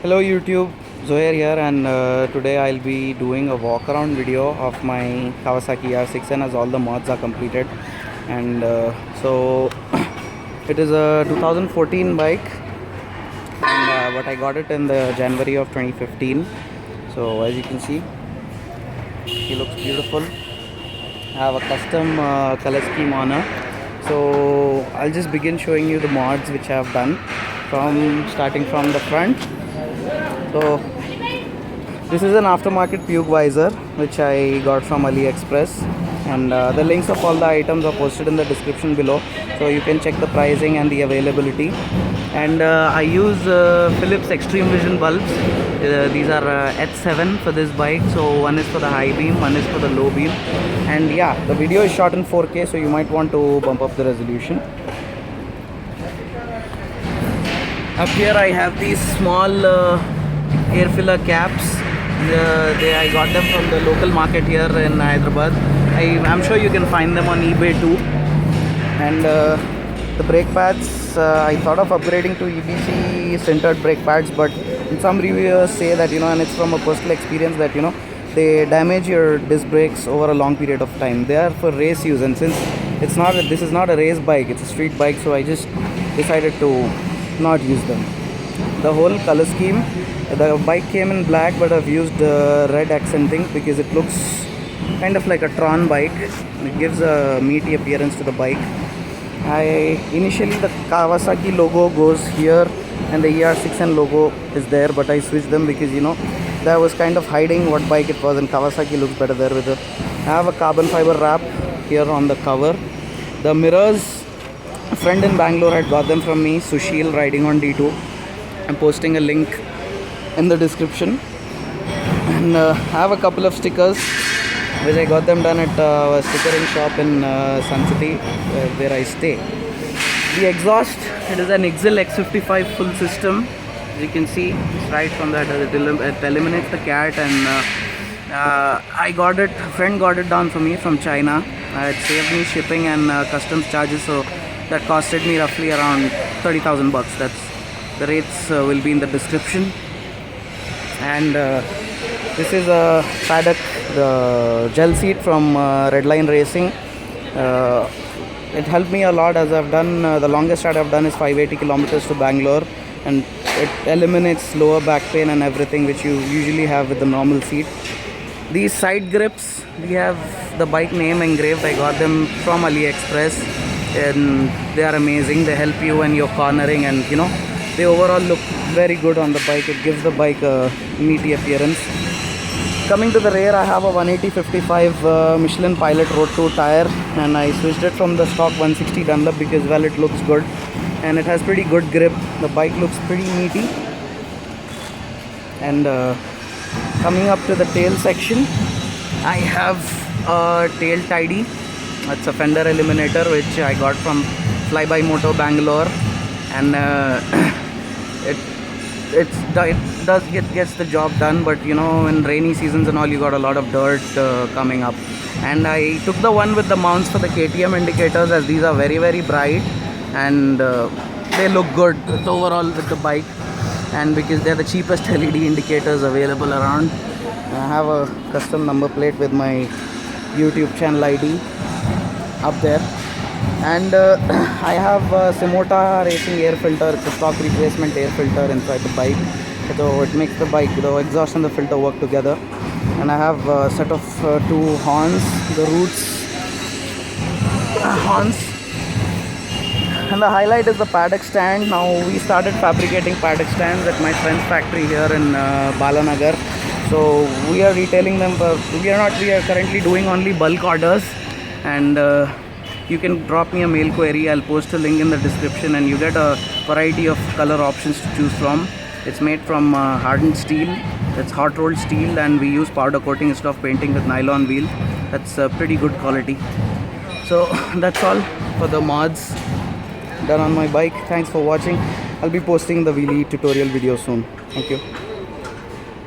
Hello YouTube, Zohair here, and today I'll be doing a walk around video of my Kawasaki R6N as all the mods are completed. And so it is a 2014 bike, and but I got it in the January of 2015. So as you can see, he looks beautiful. I have a custom color scheme on her. So I'll just begin showing you the mods which I have done starting from the front. So this is an aftermarket Puke visor which I got from AliExpress, and the links of all the items are posted in the description below, so you can check the pricing and the availability. And I use Philips Extreme Vision bulbs. These are H7 for this bike, so one is for the high beam, one is for the low beam. And yeah, the video is shot in 4K, so you might want to bump up the resolution. Up here I have these small air filler caps. I got them from the local market here in Hyderabad. I'm sure you can find them on eBay too. And the brake pads, I thought of upgrading to EBC centered brake pads, but some reviewers say that, and it's from a personal experience, that they damage your disc brakes over a long period of time. They are for race use, and since this is not a race bike, it's a street bike, so I just decided to not use them. The whole color scheme, the bike came in black, but I've used red accenting because it looks kind of like a Tron bike. It gives a meaty appearance to the bike. Initially the Kawasaki logo goes here and the ER6N logo is there, but I switched them because that was kind of hiding what bike it was, and Kawasaki looks better there. I have a carbon fiber wrap here on the cover. The mirrors, a friend in Bangalore had got them from me, Sushil, riding on D2. I'm posting a link in the description. And I have a couple of stickers which I got them done at a stickering shop in Sun City where I stay. The exhaust, it is an Exil X55 full system. As you can see, it's right from that, it eliminates the cat, and I got it, a friend got it down for me from China. It saved me shipping and customs charges, so that costed me roughly around 30,000 bucks. The rates will be in the description. And this is a paddock, the gel seat from Redline Racing. It helped me a lot, as I've done, the longest ride I've done is 580 kilometers to Bangalore, and it eliminates lower back pain and everything which you usually have with the normal seat. These side grips, we have the bike name engraved. I got them from AliExpress, and they are amazing. They help you when you're cornering, and they overall look very good on the bike. It gives the bike a meaty appearance. Coming to the rear, I have a 180/55 Michelin Pilot Road 2 tire, and I switched it from the stock 160 Dunlop because, well, it looks good and it has pretty good grip. The bike looks pretty meaty. And coming up to the tail section, I have a tail tidy. It's a fender eliminator which I got from Flyby Moto Bangalore, and it gets the job done, but in rainy seasons and all, you got a lot of dirt coming up. And I took the one with the mounts for the KTM indicators, as these are very, very bright, and they look good overall with the bike, and because they're the cheapest LED indicators available around. I have a custom number plate with my YouTube channel ID up there. And I have a Simota Racing air filter. It's a stock replacement air filter inside the bike, so it makes the exhaust and the filter work together. And I have a set of two horns, the Roots horns. And the highlight is the paddock stand. Now we started fabricating paddock stands at my friend's factory here in Balanagar. So we are retailing them. We are currently doing only bulk orders, and you can drop me a mail query. I'll post a link in the description, and you get a variety of color options to choose from. It's made from hardened steel. It's hot rolled steel, and we use powder coating instead of painting with nylon wheel. That's pretty good quality. So that's all for the mods done on my bike. Thanks for watching. I'll be posting the wheelie tutorial video soon. Thank you.